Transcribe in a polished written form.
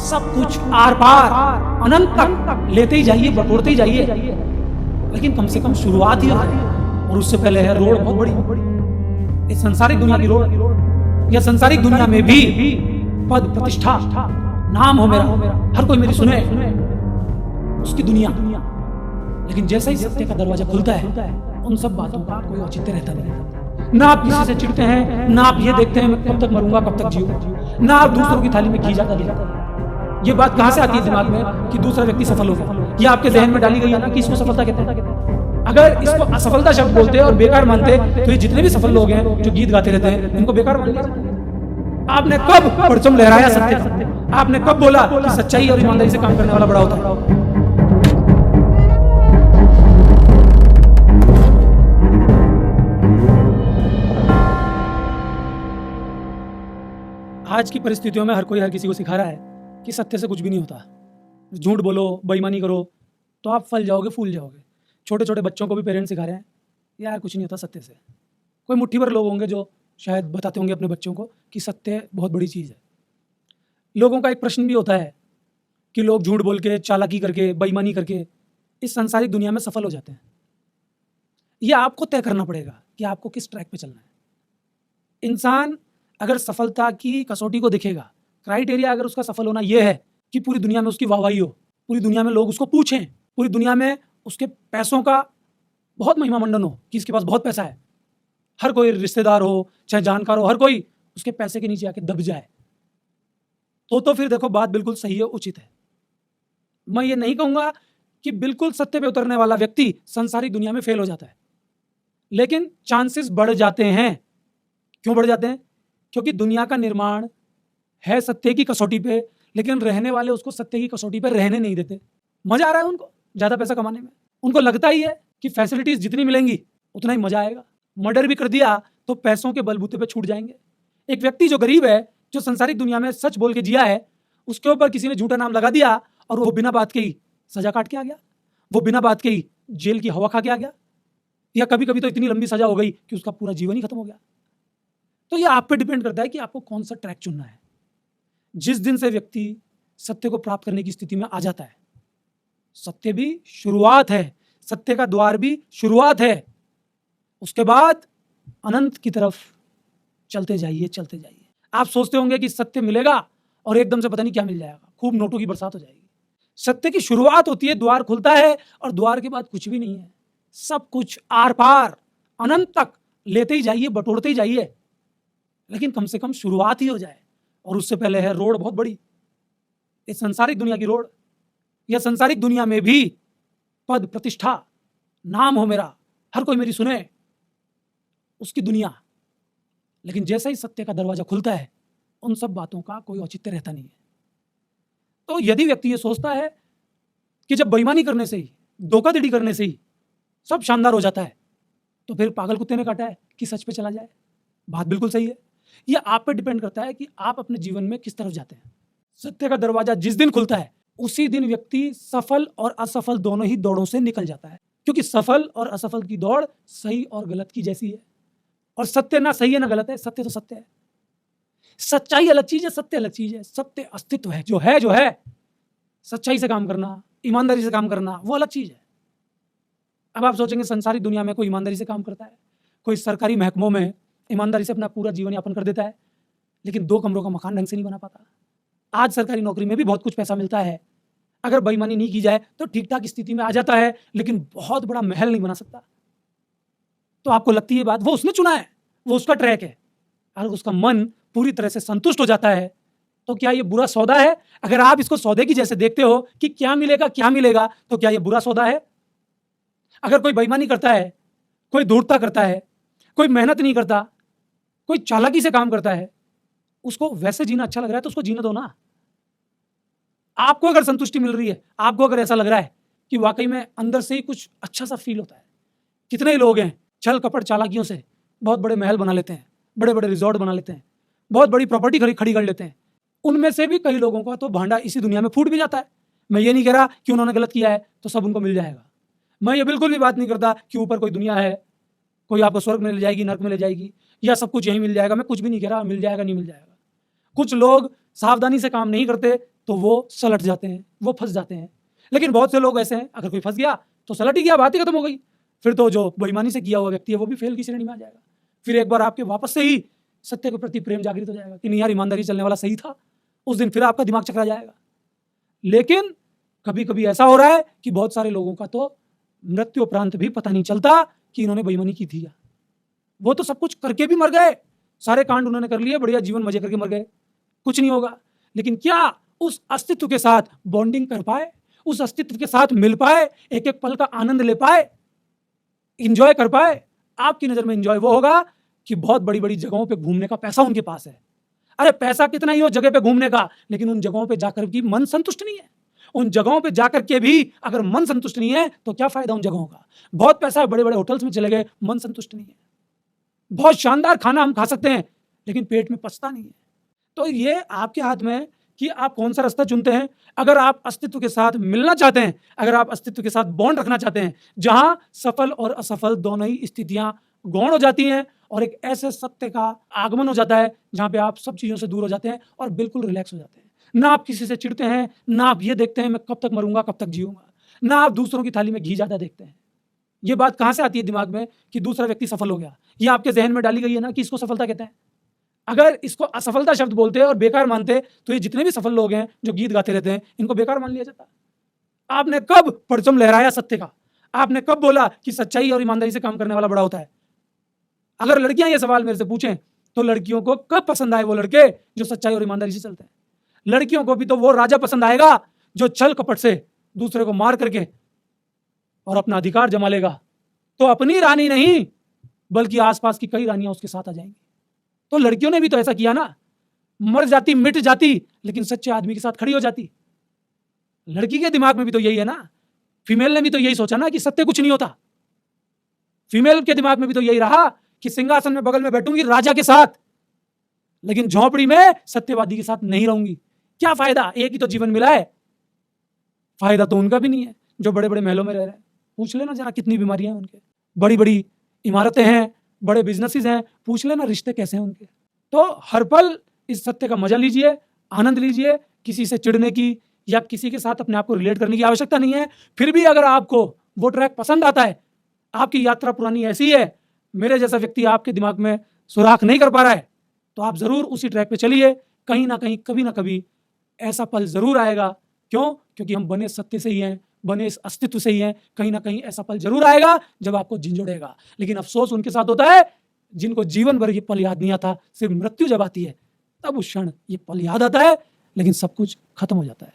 सब कुछ आर पार अनंत तक लेते ही जाइए, बटोरते ही जाइए, लेकिन कम से कम शुरुआत ही है। और उससे पहले है रोड बहुत बड़ी, इस संसारिक दुनिया की रोड। या संसारिक दुनिया में भी पद प्रतिष्ठा नाम हो मेरा, हर कोई मेरी सुने, उसकी दुनिया। लेकिन जैसे ही सत्य का दरवाजा खुलता है, उन सब बातों का कोई औचित्य रहता नहीं। ना आप किसी से चिढ़ते हैं, ना आप ये देखते हैं मैं कब तक मरूंगा, कब तक जीऊंगा, ना आप दूसरों की थाली में घी जाता दिलाते। ये बात कहां से आती है दिमाग में कि दूसरा व्यक्ति सफल होगा? ये आपके जहन में डाली गई है ना कि इसको सफलता कहते हैं। अगर इसको असफलता शब्द बोलते और बेकार मानते तो ये जितने भी सफल लोग हैं जो गीत गाते रहते हैं इनको बेकार मानते। आपने कब परचम लहराया सत्य का? आपने कब बोला कि सच्चाई और ईमानदारी से काम करने वाला बड़ा होता है? आज की परिस्थितियों में हर कोई हर किसी को सिखा रहा है कि सत्य से कुछ भी नहीं होता। झूठ बोलो, बेईमानी करो तो आप फल जाओगे, फूल जाओगे। छोटे छोटे बच्चों को भी पेरेंट्स सिखा रहे हैं यार कुछ नहीं होता सत्य से। कोई मुट्ठी भर लोग होंगे जो शायद बताते होंगे अपने बच्चों को कि सत्य बहुत बड़ी चीज़ है। लोगों का एक प्रश्न भी होता है कि लोग झूठ बोल के, चालाकी करके, बेईमानी करके इस संसारिक दुनिया में सफल हो जाते हैं। यह आपको तय करना पड़ेगा कि आपको किस ट्रैक पे चलना है। इंसान अगर सफलता की कसौटी को देखेगा, क्राइटेरिया अगर उसका सफल होना यह है कि पूरी दुनिया में उसकी वाहवाही हो, पूरी दुनिया में लोग उसको पूछें, पूरी दुनिया में उसके पैसों का बहुत महिमा मंडन हो कि इसके पास बहुत पैसा है, हर कोई रिश्तेदार हो चाहे जानकार हो, हर कोई उसके पैसे के नीचे आके दब जाए, तो फिर देखो बात बिल्कुल सही है, उचित है। मैं ये नहीं कहूंगा कि बिल्कुल सत्य पे उतरने वाला व्यक्ति संसारिक दुनिया में फेल हो जाता है, लेकिन चांसेस बढ़ जाते हैं। क्यों बढ़ जाते हैं? क्योंकि दुनिया का निर्माण है सत्य की कसौटी पे, लेकिन रहने वाले उसको सत्य की कसौटी पे रहने नहीं देते। मजा आ रहा है उनको ज्यादा पैसा कमाने में, उनको लगता ही है कि फैसिलिटीज जितनी मिलेंगी उतना ही मजा आएगा। मर्डर भी कर दिया तो पैसों के बलबूते पे छूट जाएंगे। एक व्यक्ति जो गरीब है, जो संसारिक दुनिया में सच बोल के जिया है, उसके ऊपर किसी ने झूठा नाम लगा दिया और वो बिना बात के ही सजा काट के आ गया, वो बिना बात के ही जेल की हवा खा के आ गया, या कभी कभी तो इतनी लंबी सजा हो गई कि उसका पूरा जीवन ही खत्म हो गया। तो ये आप पे डिपेंड करता है कि आपको कौन सा ट्रैक चुनना है। जिस दिन से व्यक्ति सत्य को प्राप्त करने की स्थिति में आ जाता है, सत्य भी शुरुआत है, सत्य का द्वार भी शुरुआत है, उसके बाद अनंत की तरफ चलते जाइए, चलते जाइए। आप सोचते होंगे कि सत्य मिलेगा और एकदम से पता नहीं क्या मिल जाएगा, खूब नोटों की बरसात हो जाएगी। सत्य की शुरुआत होती है, द्वार खुलता है और द्वार के बाद कुछ भी नहीं है। सब कुछ आर पार अनंत तक लेते ही जाइए, बटोरते ही जाइए, लेकिन कम से कम शुरुआत ही हो जाए। और उससे पहले है रोड बहुत बड़ी, इस संसारिक दुनिया की रोड। या संसारिक दुनिया में भी पद प्रतिष्ठा नाम हो मेरा, हर कोई मेरी सुने, उसकी दुनिया। लेकिन जैसे ही सत्य का दरवाजा खुलता है, उन सब बातों का कोई औचित्य रहता नहीं है। तो यदि व्यक्ति ये सोचता है कि जब बेईमानी करने से ही, धोखाधड़ी करने से ही सब शानदार हो जाता है, तो फिर पागल कुत्ते ने काटा है कि सच पे चला जाए। बात बिल्कुल सही है। यह आप पे डिपेंड करता है कि आप अपने जीवन में किस तरफ जाते हैं। सत्य का दरवाजा जिस दिन खुलता है, उसी दिन व्यक्ति सफल और असफल दोनों ही दौड़ों से निकल जाता है, क्योंकि सफल और असफल की दौड़ सही और गलत की जैसी है। और सत्य ना सही है ना गलत है, सत्य तो सत्य है। सच्चाई अलग चीज है, सत्य अलग चीज है। सत्य अस्तित्व है, जो है सच्चाई से काम करना, ईमानदारी से काम करना, वो अलग चीज है। अब आप सोचेंगे संसारिक दुनिया में कोई ईमानदारी से काम करता है? कोई सरकारी महकमों में ईमानदारी से अपना पूरा जीवन यापन कर देता है, लेकिन 2 कमरों का मकान ढंग से नहीं बना पाता। आज सरकारी नौकरी में भी बहुत कुछ पैसा मिलता है, अगर बेईमानी नहीं की जाए तो ठीक ठाक स्थिति में आ जाता है, लेकिन बहुत बड़ा महल नहीं बना सकता। तो आपको लगती है बात, वो उसने चुना है, वो उसका ट्रैक है। अगर उसका मन पूरी तरह से संतुष्ट हो जाता है तो क्या ये बुरा सौदा है? अगर आप इसको सौदे की जैसे देखते हो कि क्या मिलेगा क्या मिलेगा, तो क्या ये बुरा सौदा है? अगर कोई बेईमानी करता है, कोई धूर्तता करता है, कोई मेहनत नहीं करता, कोई चालाकी से काम करता है, उसको वैसे जीना अच्छा लग रहा है तो उसको जीने दो ना। आपको अगर संतुष्टि मिल रही है, आपको अगर ऐसा लग रहा है कि वाकई में अंदर से ही कुछ अच्छा सा फील होता है। कितने ही लोग हैं छल कपट चालाकियों से बहुत बड़े महल बना लेते हैं, बड़े बड़े रिजॉर्ट बना लेते हैं, बहुत बड़ी प्रॉपर्टी खड़ी कर लेते हैं। उनमें से भी कई लोगों का तो भांडा इसी दुनिया में फूट भी जाता है। मैं ये नहीं कह रहा कि उन्होंने गलत किया है तो सब उनको मिल जाएगा। मैं ये बिल्कुल भी बात नहीं करता कि ऊपर कोई दुनिया है, कोई आपको स्वर्ग में ले जाएगी, नर्क में ले जाएगी, या सब कुछ यहीं मिल जाएगा। मैं कुछ भी नहीं कह रहा मिल जाएगा नहीं मिल जाएगा। कुछ लोग सावधानी से काम नहीं करते तो वो सलट जाते हैं, वो फंस जाते हैं। लेकिन बहुत से लोग ऐसे हैं, अगर कोई फंस गया तो सलट ही गया, बात ही खत्म हो गई। फिर तो जो बेईमानी से किया हुआ व्यक्ति है वो भी फेल की श्रेणी में आ जाएगा। फिर एक बार आपके वापस से ही सत्य के प्रति प्रेम जागृत हो जाएगा कि नहीं यार, ईमानदारी चलने वाला सही था, उस दिन फिर आपका दिमाग चकरा जाएगा। लेकिन कभी कभी ऐसा हो रहा है कि बहुत सारे लोगों का तो मृत्यु उपरांत भी पता नहीं चलता कि इन्होंने बेईमानी की थी। वो तो सब कुछ करके भी मर गए, सारे कांड उन्होंने कर लिए, बढ़िया जीवन मजे करके मर गए, कुछ नहीं होगा। लेकिन क्या उस अस्तित्व के साथ बॉन्डिंग कर पाए, उस अस्तित्व के साथ मिल पाए, एक एक पल का आनंद ले पाए, इंजॉय कर पाए? आपकी नजर में इंजॉय वो होगा कि बहुत बड़ी बड़ी जगहों पे घूमने का पैसा उनके पास है। अरे पैसा कितना ही हो जगह पे घूमने का, लेकिन उन जगहों पे जाकर भी मन संतुष्ट नहीं है। उन जगहों पे जाकर के भी अगर मन संतुष्ट नहीं है तो क्या फायदा उन जगहों का? बहुत पैसा है, बड़े बड़े होटल्स में चले गए, मन संतुष्ट नहीं है। बहुत शानदार खाना हम खा सकते हैं, लेकिन पेट में पचता नहीं है। तो ये आपके हाथ में है कि आप कौन सा रास्ता चुनते हैं। अगर आप अस्तित्व के साथ मिलना चाहते हैं, अगर आप अस्तित्व के साथ बॉन्ड रखना चाहते हैं जहां सफल और असफल दोनों ही स्थितियां गौण हो जाती हैं और एक ऐसे सत्य का आगमन हो जाता है जहां पे आप सब चीजों से दूर हो जाते हैं और बिल्कुल रिलैक्स हो जाते हैं। ना आप किसी से चिढ़ते हैं, ना आप ये देखते हैं मैं कब तक मरूंगा, कब तक जीऊंगा, ना आप दूसरों की थाली में घी ज्यादा देखते हैं। ये बात कहां से आती है दिमाग में कि दूसरा व्यक्ति सफल हो गया? ये आपके जहन में डाली गई है ना कि इसको सफलता कहते हैं। अगर इसको असफलता शब्द बोलते और बेकार मानते तो ये जितने भी सफल लोग हैं जो गीत गाते रहते हैं इनको बेकार मान लिया जाता। आपने कब परचम लहराया सत्य का? आपने कब बोला कि सच्चाई और ईमानदारी से काम करने वाला बड़ा होता है? अगर लड़कियां ये सवाल मेरे से पूछें तो लड़कियों को कब पसंद आए वो लड़के जो सच्चाई और ईमानदारी से चलते हैं? लड़कियों को भी तो वो राजा पसंद आएगा जो छल कपट से दूसरे को मार करके और अपना अधिकार जमा लेगा। तो अपनी रानी नहीं बल्कि आसपास की कई रानियां उसके साथ आ जाएंगी। तो लड़कियों ने भी तो ऐसा किया ना, मर जाती मिट जाती लेकिन सच्चे आदमी के साथ खड़ी हो जाती। लड़की के दिमाग में भी तो यही है ना, फीमेल ने भी तो यही सोचा ना कि सत्य कुछ नहीं होता। फीमेल के दिमाग में भी तो यही रहा कि सिंहासन में बगल में बैठूंगी राजा के साथ, लेकिन झोंपड़ी में सत्यवादी के साथ नहीं रहूंगी। क्या फायदा? एक ही तो जीवन मिला है। फायदा तो उनका भी नहीं है जो बड़े बड़े महलों में रह रहे हैं। पूछ लेना जरा कितनी बीमारियां हैं उनके, बड़ी बड़ी इमारतें हैं, बड़े बिजनेसेस हैं, पूछ लेना रिश्ते कैसे हैं उनके। तो हर पल इस सत्य का मजा लीजिए, आनंद लीजिए। किसी से चिढ़ने की या किसी के साथ अपने आप को रिलेट करने की आवश्यकता नहीं है। फिर भी अगर आपको वो ट्रैक पसंद आता है, आपकी यात्रा पुरानी ऐसी है, मेरे जैसा व्यक्ति आपके दिमाग में सुराख नहीं कर पा रहा है, तो आप जरूर उसी ट्रैक पे चलिए। कहीं ना कहीं कभी ना कभी ऐसा पल जरूर आएगा। क्यों? क्योंकि हम बने सत्य से ही हैं, बने इस अस्तित्व से ही हैं। कहीं ना कहीं ऐसा पल जरूर आएगा जब आपको झिंझोड़ेगा। लेकिन अफसोस उनके साथ होता है जिनको जीवन भर ये पल याद नहीं आता। सिर्फ मृत्यु जब आती है तब उस क्षण ये पल याद आता है, लेकिन सब कुछ खत्म हो जाता है।